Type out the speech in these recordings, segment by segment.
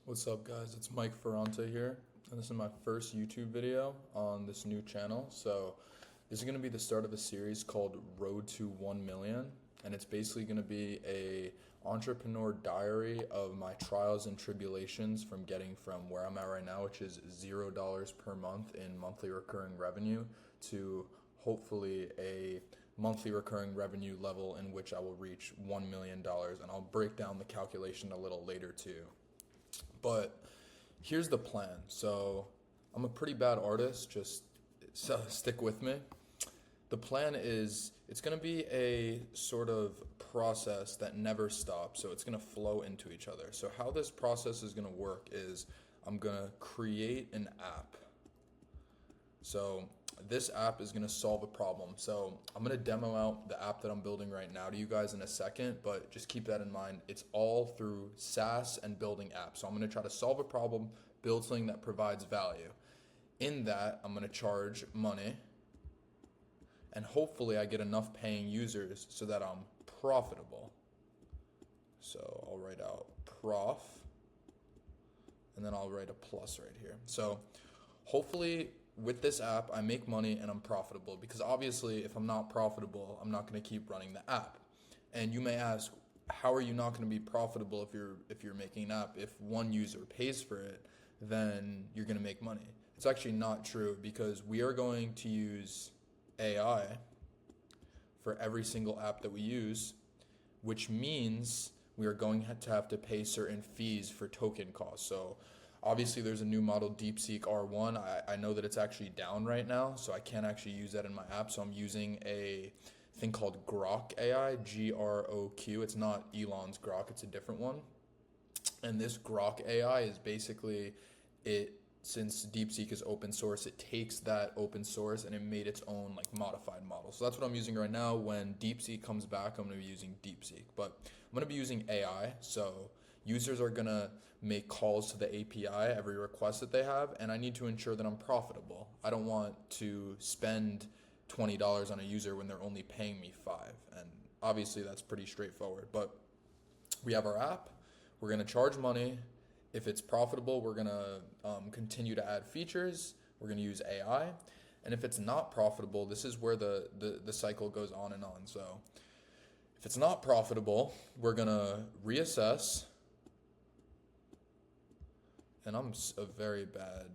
What's up, guys? It's Mike Ferrante here, and this is my first YouTube video on this new channel. So this is going to be the start of a series called Road to 1 Million, and it's basically going to be a entrepreneur diary of my trials and tribulations from getting from where I'm at right now, which is $0 per month in monthly recurring revenue, to hopefully a monthly recurring revenue level in which I will reach $1 million, and I'll break down the calculation a little later too. But here's the plan. So I'm a pretty bad artist, just stick with me. The plan is it's going to be a sort of process that never stops. So it's going to flow into each other. So how this process is going to work is I'm going to create an app. So this app is going to solve a problem. So I'm going to demo out the app that I'm building right now to you guys in a second, but just keep that in mind. It's all through SaaS and building apps. So I'm going to try to solve a problem, build something that provides value. In that, I'm going to charge money, and hopefully I get enough paying users so that I'm profitable. So I'll write out prof, and then I'll write a plus right here. So hopefully with this app, I make money and I'm profitable, because obviously if I'm not profitable, I'm not going to keep running the app. And you may ask, how are you not going to be profitable if you're making an app? If one user pays for it, then you're going to make money. It's actually not true, because we are going to use AI for every single app that we use, which means we are going to have to pay certain fees for token costs. So obviously, there's a new model, DeepSeek R1. I know that it's actually down right now, so I can't actually use that in my app. So I'm using a thing called Grok AI, Groq. It's not Elon's Grok, it's a different one. And this Grok AI is basically since DeepSeek is open source, it takes that open source and it made its own modified model. So that's what I'm using right now. When DeepSeek comes back, I'm going to be using DeepSeek. But I'm going to be using AI, so users are going to make calls to the API every request that they have, and I need to ensure that I'm profitable. I don't want to spend $20 on a user when they're only paying me $5. And obviously that's pretty straightforward. But we have our app. We're going to charge money. If it's profitable, we're going to continue to add features. We're going to use AI. And if it's not profitable, this is where the cycle goes on and on. So if it's not profitable, we're going to reassess. And I'm a very bad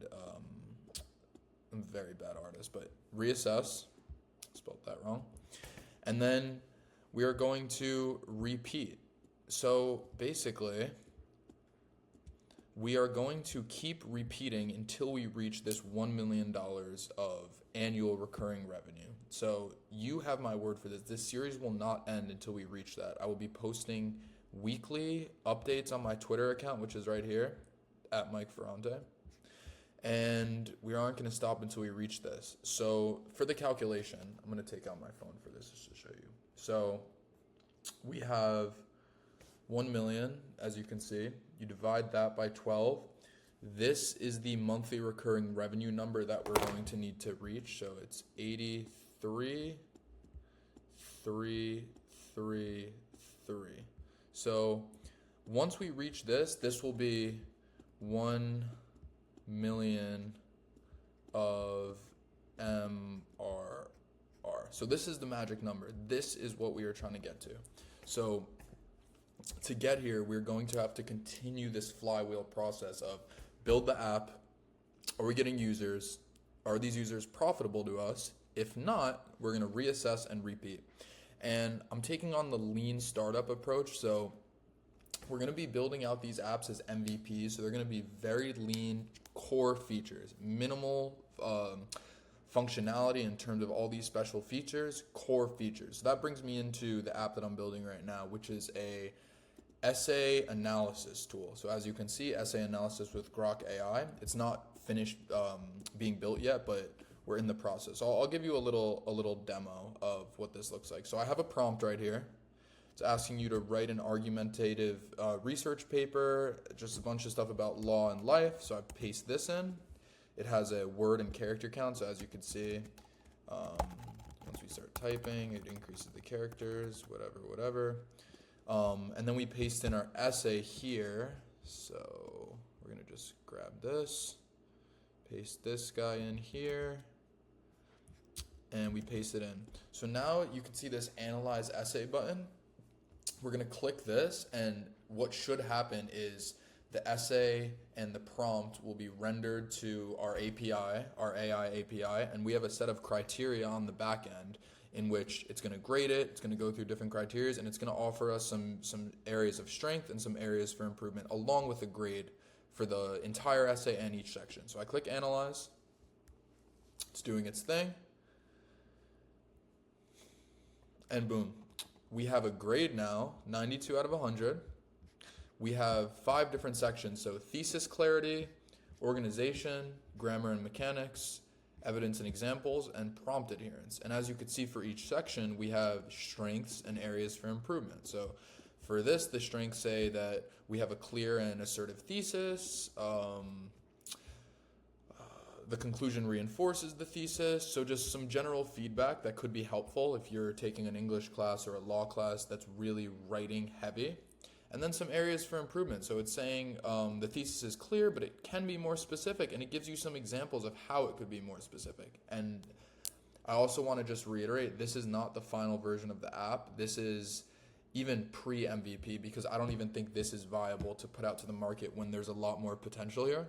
artist, but reassess, spelled that wrong. And then we are going to repeat. So basically, we are going to keep repeating until we reach this $1 million of annual recurring revenue. So you have my word for this. This series will not end until we reach that. I will be posting weekly updates on my Twitter account, which is right here, at Mike Ferrante. And we aren't going to stop until we reach this. So for the calculation, I'm going to take out my phone for this just to show you. So we have 1 million, as you can see. You divide that by 12. This is the monthly recurring revenue number that we're going to need to reach. So it's 83,333. So once we reach this will be 1 million of MRR. So this is the magic number. This is what we are trying to get to. So to get here, we're going to have to continue this flywheel process of build the app. Are we getting users? Are these users profitable to us? If not, we're going to reassess and repeat. And I'm taking on the lean startup approach. So we're going to be building out these apps as MVPs. So they're going to be very lean core features, minimal functionality in terms of all these special features, core features. So that brings me into the app that I'm building right now, which is a essay analysis tool. So as you can see, essay analysis with Grok AI. It's not finished being built yet, but we're in the process. So I'll give you a little demo of what this looks like. So I have a prompt right here. It's asking you to write an argumentative research paper, just a bunch of stuff about law and life. So I paste this in. It has a word and character count. So as you can see, once we start typing, it increases the characters, whatever. And then we paste in our essay here. So we're going to just grab this, paste this guy in here, and we paste it in. So now you can see this analyze essay button. We're going to click this, and what should happen is the essay and the prompt will be rendered to our API, our AI API, and we have a set of criteria on the back end in which it's going to grade it, it's going to go through different criteria, and it's going to offer us some areas of strength and some areas for improvement, along with a grade for the entire essay and each section. So I click Analyze. It's doing its thing. And boom, we have a grade now, 92 out of 100. We have 5 different sections, so thesis clarity, organization, grammar and mechanics, evidence and examples, and prompt adherence. And as you can see for each section, we have strengths and areas for improvement. So for this, the strengths say that we have a clear and assertive thesis, the conclusion reinforces the thesis, so just some general feedback that could be helpful if you're taking an English class or a law class that's really writing heavy. And then some areas for improvement. So it's saying the thesis is clear, but it can be more specific, and it gives you some examples of how it could be more specific. And I also want to just reiterate, this is not the final version of the app. This is even pre-MVP, because I don't even think this is viable to put out to the market when there's a lot more potential here.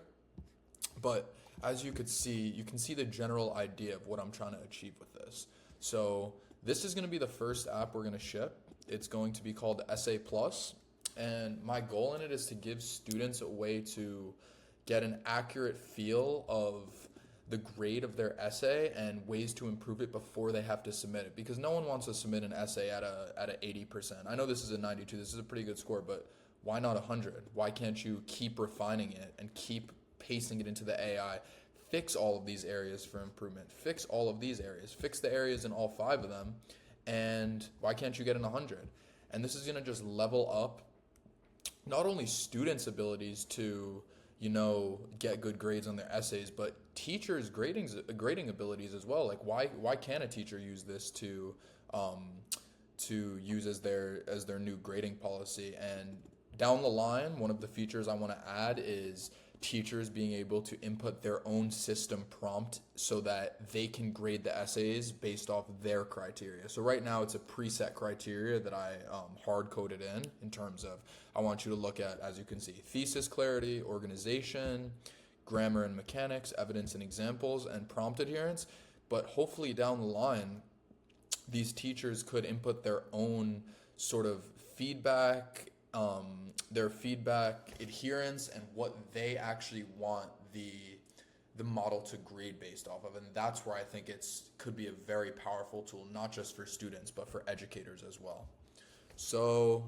But as you can see the general idea of what I'm trying to achieve with this. So this is going to be the first app we're going to ship. It's going to be called SA Plus. And my goal in it is to give students a way to get an accurate feel of the grade of their essay and ways to improve it before they have to submit it. Because no one wants to submit an essay at a 80%. I know this is a 92, this is a pretty good score, but why not 100? Why can't you keep refining it and keep pasting it into the AI? Fix all of these areas for improvement. Fix all of these areas. Fix the areas in all 5 of them. And why can't you get an 100? And this is going to just level up not only students' abilities to, get good grades on their essays, but teachers' grading abilities as well. Like, why can't a teacher use this to use as their new grading policy? And down the line, one of the features I want to add is teachers being able to input their own system prompt so that they can grade the essays based off their criteria. So right now it's a preset criteria that I hard-coded in terms of I want you to look at, as you can see, thesis clarity, organization, grammar and mechanics, evidence and examples, and prompt adherence. But hopefully down the line, these teachers could input their own sort of feedback, their feedback adherence, and what they actually want the model to grade based off of. And that's where I think could be a very powerful tool, not just for students, but for educators as well. So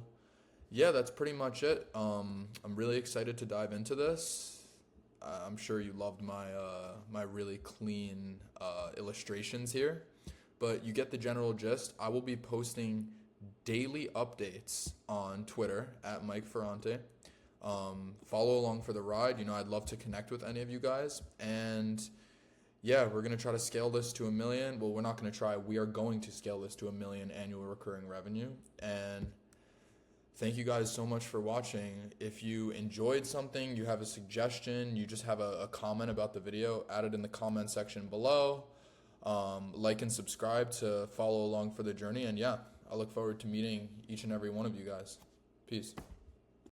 yeah, that's pretty much it. I'm really excited to dive into this. I'm sure you loved my really clean illustrations here, but you get the general gist. I will be posting daily updates on Twitter at Mike Ferrante. Follow along for the ride. I'd love to connect with any of you guys. And yeah, we're going to try to scale this to 1 million. Well, we're not going to try. We are going to scale this to 1 million annual recurring revenue. And thank you guys so much for watching. If you enjoyed something, you have a suggestion, you just have a comment about the video, add it in the comment section below. Like and subscribe to follow along for the journey. And yeah, I look forward to meeting each and every one of you guys. Peace.